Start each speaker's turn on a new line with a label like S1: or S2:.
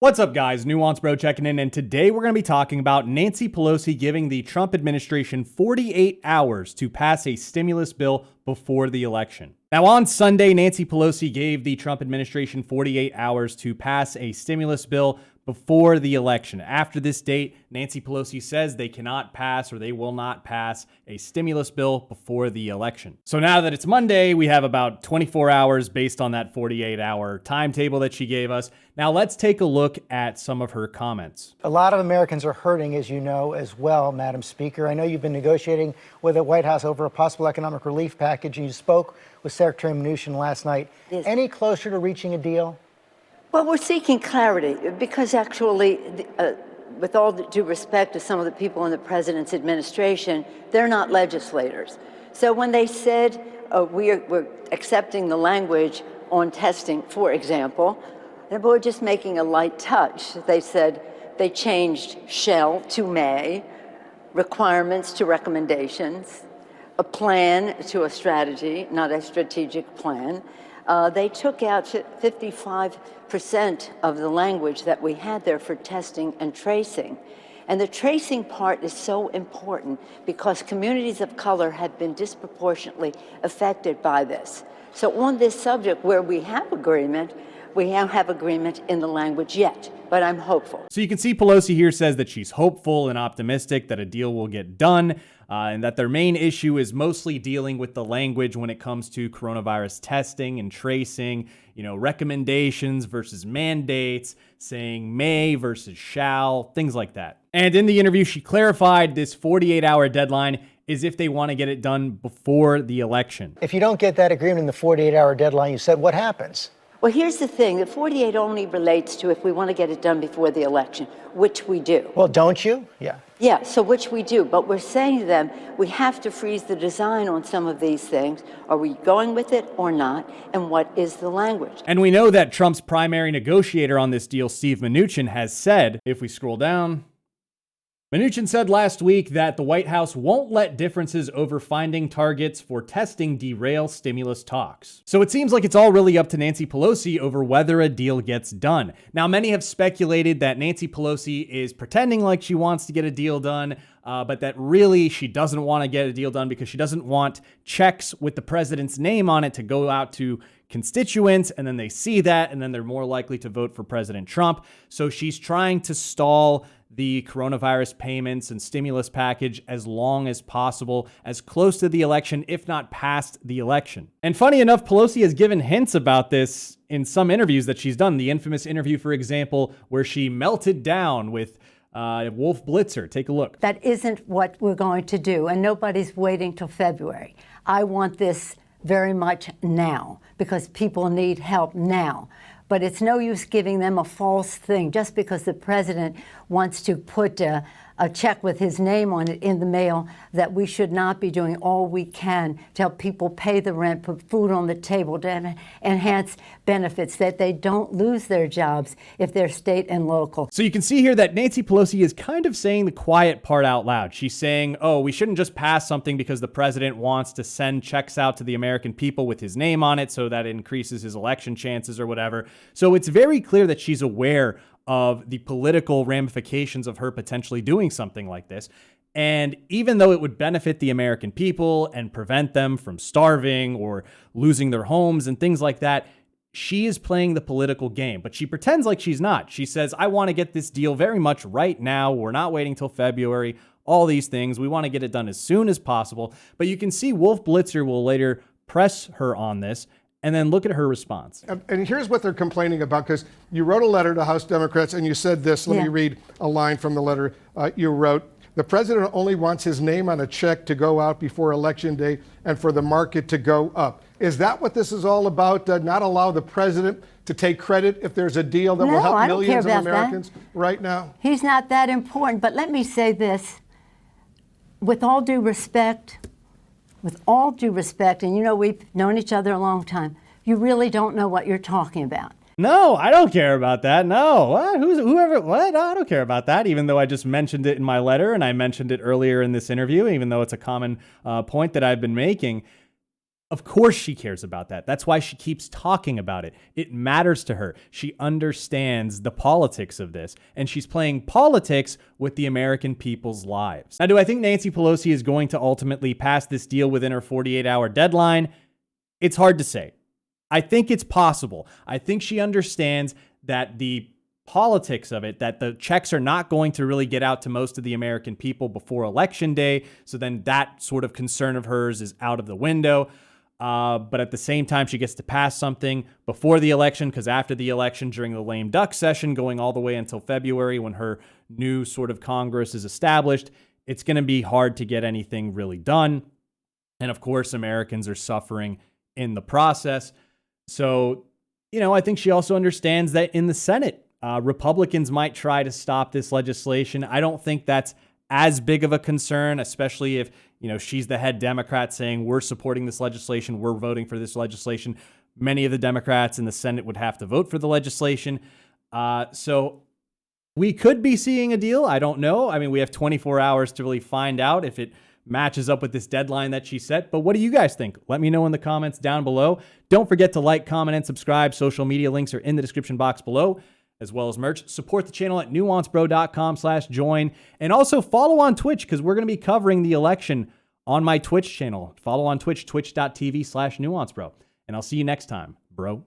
S1: What's up, guys? Nuance Bro checking in, and today we're going to be talking about Nancy Pelosi giving the Trump administration 48 hours to pass a stimulus bill before the election. Now, on Sunday, Nancy Pelosi gave the Trump administration 48 hours to pass a stimulus bill before the election. After this date, Nancy Pelosi says they cannot pass or they will not pass a stimulus bill before the election. So now that it's Monday, we have about 24 hours based on that 48-hour timetable that she gave us. Now let's take a look at some of her comments.
S2: A lot of Americans are hurting, as you know, as well, Madam Speaker. I know you've been negotiating with the White House over a possible economic relief package, and you spoke with Secretary Mnuchin last night.
S3: Yes.
S2: Any closer to reaching a deal?
S3: Well, we're seeking clarity because actually, with all due respect to some of the people in the president's administration, they're not legislators. So when they said we're accepting the language on testing, for example, and we're just making a light touch. They said they changed shall to may, requirements to recommendations, a plan to a strategy, not a strategic plan. They took out 55% of the language that we had there for testing and tracing. And the tracing part is so important because communities of color have been disproportionately affected by this. So on this subject where we have agreement, we don't have agreement in the language yet, but I'm hopeful.
S1: So you can see Pelosi here says that she's hopeful and optimistic that a deal will get done, and that their main issue is mostly dealing with the language when it comes to coronavirus testing and tracing, recommendations versus mandates, saying may versus shall, things like that. And in the interview, she clarified this 48-hour deadline is if they want to get it done before the election.
S2: If you don't get that agreement in the 48-hour deadline, you said, what happens?
S3: Well, here's the thing. The 48 only relates to if we want to get it done before the election, which we do.
S2: Well, don't you? Yeah.
S3: Yeah, so which we do. But we're saying to them, we have to freeze the design on some of these things. Are we going with it or not? And what is the language?
S1: And we know that Trump's primary negotiator on this deal, Steve Mnuchin, has said, if we scroll down, Mnuchin said last week that the White House won't let differences over finding targets for testing derail stimulus talks. So it seems like it's all really up to Nancy Pelosi over whether a deal gets done. Now, many have speculated that Nancy Pelosi is pretending like she wants to get a deal done, but that really she doesn't want to get a deal done because she doesn't want checks with the president's name on it to go out to constituents, and then they see that, and then they're more likely to vote for President Trump. So she's trying to stall the coronavirus payments and stimulus package as long as possible, as close to the election, if not past the election. And funny enough, Pelosi has given hints about this in some interviews that she's done. The infamous interview, for example, where she melted down with Wolf Blitzer. Take a look.
S4: That isn't what we're going to do, and nobody's waiting till February. I want this very much now because people need help now. But it's no use giving them a false thing just because the president wants to put a check with his name on it in the mail, that we should not be doing all we can to help people pay the rent, put food on the table, to enhance benefits, that they don't lose their jobs if they're state and local.
S1: So you can see here that Nancy Pelosi is kind of saying the quiet part out loud. She's saying, oh, we shouldn't just pass something because the president wants to send checks out to the American people with his name on it so that it increases his election chances or whatever. So it's very clear that she's aware of the political ramifications of her potentially doing something like this. And even though it would benefit the American people and prevent them from starving or losing their homes and things like that, she is playing the political game, but she pretends like she's not. She says, I want to get this deal very much right now. We're not waiting till February. All these things. We want to get it done as soon as possible. But you can see Wolf Blitzer will later press her on this. And then look at her response.
S5: And here's what they're complaining about, because you wrote a letter to House Democrats and you said this. Let me read a line from the letter you wrote. The president only wants his name on a check to go out before Election Day and for the market to go up. Is that what this is all about? Not allow the president to take credit if there's a deal that will help millions of Americans right now?
S4: He's not that important. But let me say this. With all due respect, and we've known each other a long time, you really don't know what you're talking about.
S1: No, I don't care about that. No, what? What? No, I don't care about that, even though I just mentioned it in my letter and I mentioned it earlier in this interview, even though it's a common point that I've been making. Of course she cares about that. That's why she keeps talking about it. It matters to her. She understands the politics of this, and she's playing politics with the American people's lives. Now, do I think Nancy Pelosi is going to ultimately pass this deal within her 48-hour deadline? It's hard to say. I think it's possible. I think she understands that the politics of it, that the checks are not going to really get out to most of the American people before Election Day. So then that sort of concern of hers is out of the window. But at the same time, she gets to pass something before the election, because after the election, during the lame duck session, going all the way until February when her new sort of Congress is established, it's going to be hard to get anything really done. And of course, Americans are suffering in the process. So, I think she also understands that in the Senate, Republicans might try to stop this legislation. I don't think that's as big of a concern, especially if, she's the head Democrat saying we're supporting this legislation, we're voting for this legislation. Many of the Democrats in the Senate would have to vote for the legislation. So we could be seeing a deal. I don't know. I mean, we have 24 hours to really find out if it matches up with this deadline that she set. But what do you guys think? Let me know in the comments down below. Don't forget to like, comment, and subscribe. Social media links are in the description box below, as well as merch. Support the channel at nuancebro.com/join. And also follow on Twitch, because we're going to be covering the election on my Twitch channel. Follow on Twitch, twitch.tv/nuancebro. And I'll see you next time, bro.